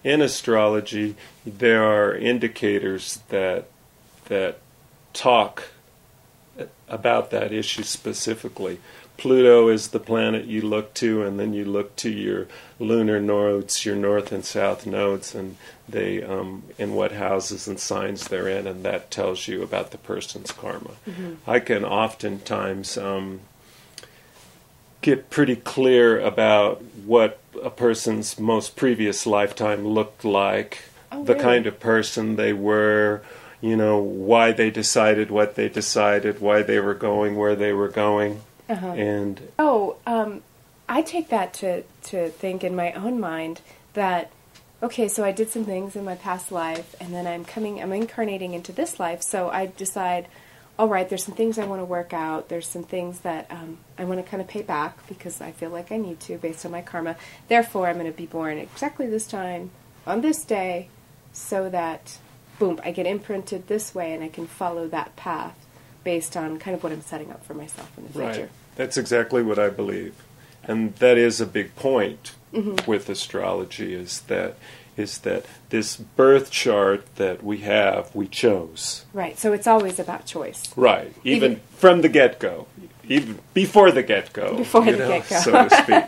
in astrology, there are indicators that talk about that issue specifically. Pluto is the planet you look to, and then you look to your lunar nodes, your north and south nodes, and they in what houses and signs they're in, and that tells you about the person's karma. I can oftentimes get pretty clear about what a person's most previous lifetime looked like, the kind of person they were, why they decided what they decided, why they were going where they were going. And I take that to think in my own mind that, okay, so I did some things in my past life, and then I'm incarnating into this life, so I decide, all right, there's some things I want to work out, there's some things that I want to kind of pay back because I feel like I need to based on my karma. Therefore, I'm going to be born exactly this time, on this day, so that, boom, I get imprinted this way and I can follow that path based on kind of what I'm setting up for myself in the future. Right. That's exactly what I believe. And that is a big point with astrology, is that this birth chart that we have, we chose. Right, so it's always about choice. Right, even from the get-go, even before the get-go. Before the get-go. So to speak.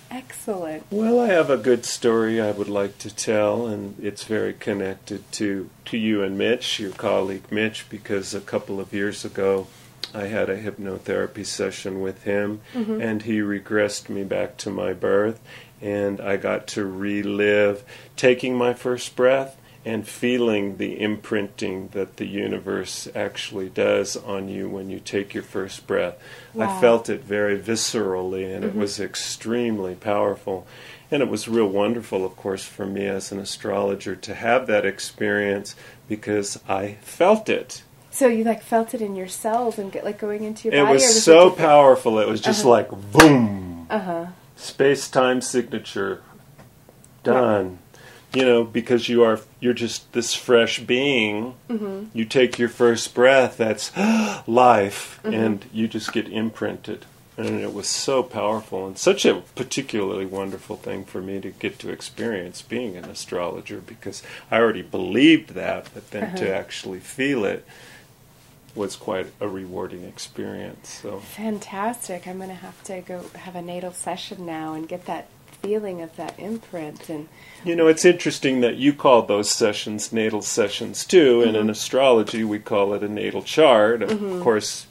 Excellent. Well, I have a good story I would like to tell, and it's very connected to you and Mitch, your colleague Mitch, because a couple of years ago I had a hypnotherapy session with him, and he regressed me back to my birth, and I got to relive taking my first breath and feeling the imprinting that the universe actually does on you when you take your first breath. Wow. I felt it very viscerally, and it was extremely powerful. And it was real wonderful, of course, for me as an astrologer to have that experience because I felt it. So you felt it in your cells and going into your body? It was so powerful. It was just like boom. Space-time signature. Done. Because you're just this fresh being. You take your first breath, that's life, and you just get imprinted. And it was so powerful and such a particularly wonderful thing for me to get to experience being an astrologer, because I already believed that, but then to actually feel it was quite a rewarding experience. So fantastic. I'm going to have to go have a natal session now and get that feeling of that imprint. And it's interesting that you call those sessions natal sessions too, and in astrology we call it a natal chart. Of course,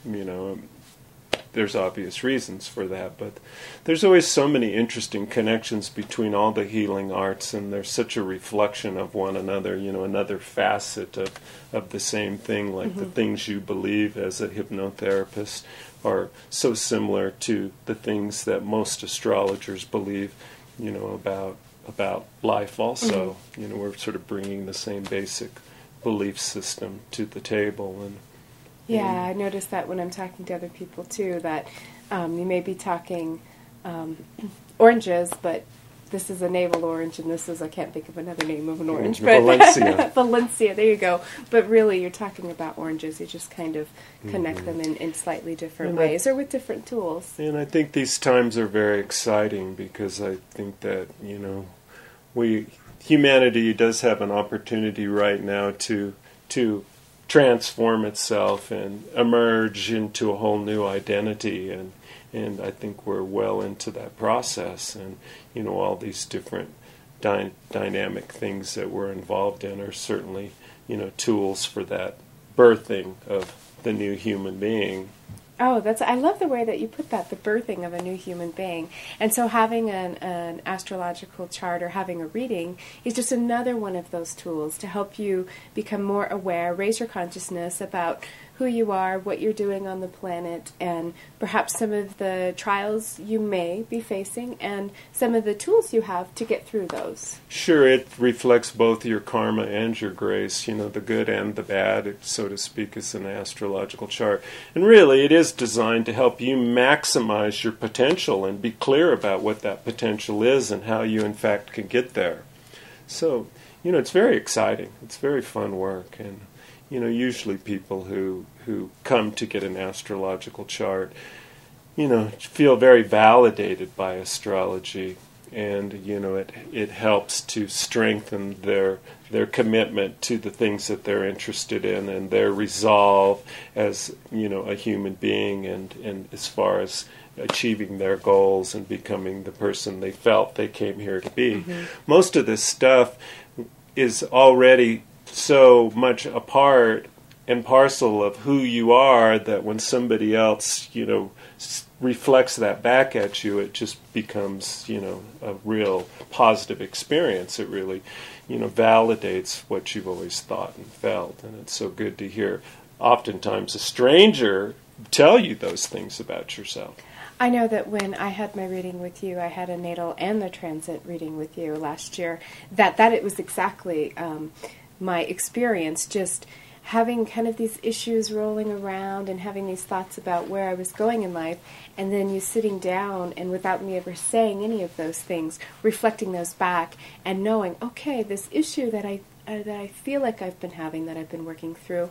there's obvious reasons for that, but there's always so many interesting connections between all the healing arts, and there's such a reflection of one another, another facet of the same thing, like the things you believe as a hypnotherapist are so similar to the things that most astrologers believe, about life also. We're sort of bringing the same basic belief system to the table. And yeah, I notice that when I'm talking to other people too, that you may be talking oranges, but this is a navel orange, and this is, I can't think of another name of an orange. But Valencia. Valencia, there you go. But really, you're talking about oranges. You just kind of connect them in slightly different ways or with different tools. And I think these times are very exciting because I think that, humanity does have an opportunity right now to transform itself and emerge into a whole new identity, and I think we're well into that process, and all these different dynamic things that we're involved in are certainly tools for that birthing of the new human being. Oh, I love the way that you put that, the birthing of a new human being. And so having an astrological chart or having a reading is just another one of those tools to help you become more aware, raise your consciousness about who you are, what you're doing on the planet, and perhaps some of the trials you may be facing and some of the tools you have to get through those. Sure, it reflects both your karma and your grace, the good and the bad, so to speak, is an astrological chart. And really, it is designed to help you maximize your potential and be clear about what that potential is and how you, in fact, can get there. So, it's very exciting. It's very fun work, and usually people who come to get an astrological chart, feel very validated by astrology. and it helps to strengthen their commitment to the things that they're interested in, and their resolve as a human being, and as far as achieving their goals and becoming the person they felt they came here to be. Most of this stuff is already so much a part and parcel of who you are that when somebody else reflects that back at you, it just becomes a real positive experience. It really validates what you've always thought and felt, and it's so good to hear oftentimes a stranger tell you those things about yourself. I know that when I had my reading with you, I had a natal and the transit reading with you last year, that it was exactly my experience, just having kind of these issues rolling around and having these thoughts about where I was going in life, and then you sitting down and without me ever saying any of those things, reflecting those back and knowing, okay, this issue that I feel like I've been having, that I've been working through,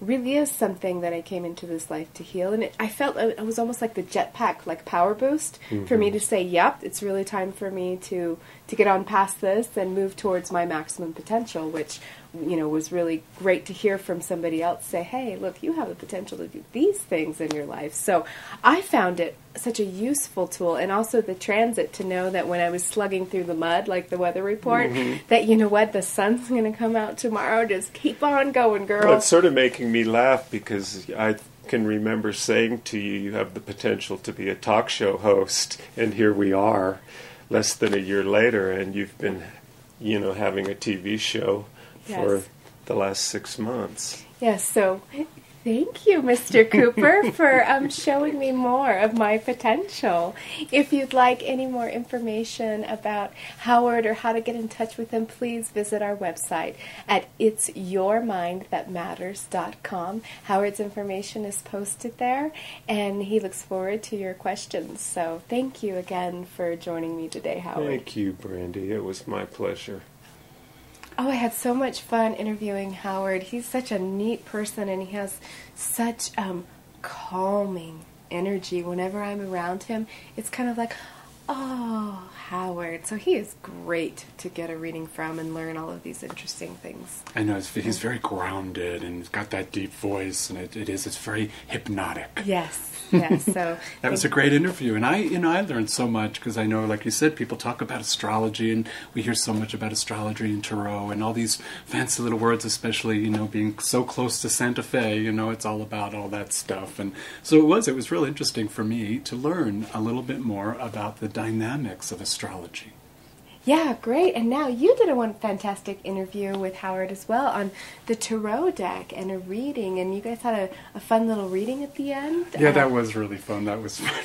really is something that I came into this life to heal. And I felt it was almost like the jetpack, like power boost, for me to say, yep, it's really time for me to get on past this and move towards my maximum potential, which was really great to hear from somebody else say, hey, look, you have the potential to do these things in your life. So I found it such a useful tool, and also the transit, to know that when I was slugging through the mud, like the weather report, that what, the sun's going to come out tomorrow, just keep on going, girl. Well, it's sort of making me laugh because I can remember saying to you, you have the potential to be a talk show host, and here we are less than a year later, and you've been having a TV show for the last 6 months. Yes, so thank you, Mr. Cooper, for showing me more of my potential. If you'd like any more information about Howard or how to get in touch with him, please visit our website at itsyourmindthatmatters.com. Howard's information is posted there, and he looks forward to your questions. So thank you again for joining me today, Howard. Thank you, Brandy. It was my pleasure. Oh, I had so much fun interviewing Howard. He's such a neat person, and he has such calming energy. Whenever I'm around him, it's kind of like, oh, Howard. So he is great to get a reading from and learn all of these interesting things. I know, he's very grounded, and he's got that deep voice, and it's very hypnotic. Yes. So that was a great interview, and I learned so much, because I know, like you said, people talk about astrology, and we hear so much about astrology and tarot and all these fancy little words, especially being so close to Santa Fe. It's all about all that stuff, and so it was real interesting for me to learn a little bit more about the dynamics of astrology. Yeah, great. And now you did a fantastic interview with Howard as well on the tarot deck and a reading, and you guys had a fun little reading at the end. Yeah, that was really fun. That was fun.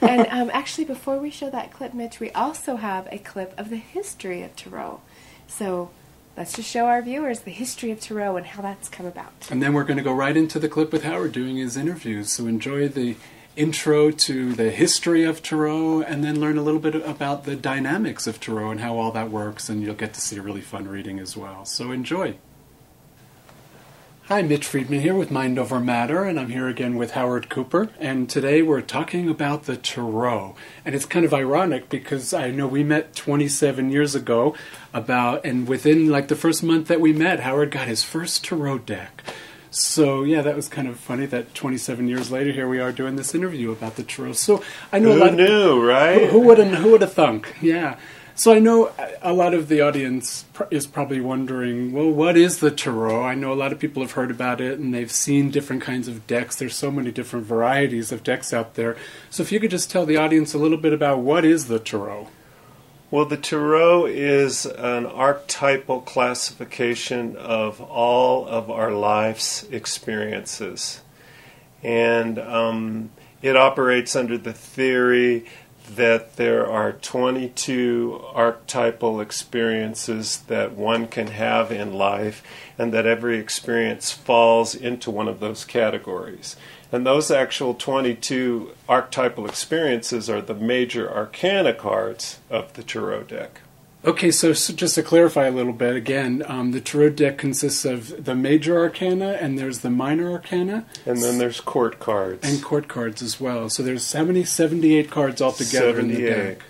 And actually, before we show that clip, Mitch, we also have a clip of the history of tarot. So let's just show our viewers the history of tarot and how that's come about. And then we're going to go right into the clip with Howard doing his interviews. So enjoy the intro to the history of tarot, and then learn a little bit about the dynamics of tarot and how all that works, and you'll get to see a really fun reading as well. So enjoy. Hi, Mitch Friedman here with Mind Over Matter, and I'm here again with Howard Cooper, and today we're talking about the tarot. And it's kind of ironic because I know we met 27 years ago, and within like the first month that we met, Howard got his first tarot deck. So, yeah, that was kind of funny that 27 years later, here we are doing this interview about the tarot. So, I know Who knew, right? Who would have thunk? Yeah. So I know a lot of the audience is probably wondering, well, what is the tarot? I know a lot of people have heard about it, and they've seen different kinds of decks. There's so many different varieties of decks out there. So if you could just tell the audience a little bit about what is the tarot? Well, the tarot is an archetypal classification of all of our life's experiences. And it operates under the theory that there are 22 archetypal experiences that one can have in life, and that every experience falls into one of those categories. And those actual 22 archetypal experiences are the major arcana cards of the tarot deck. Okay, so just to clarify a little bit, again, the tarot deck consists of the major arcana, and there's the minor arcana. And then there's court cards. And court cards as well. So there's 78 cards altogether in the deck.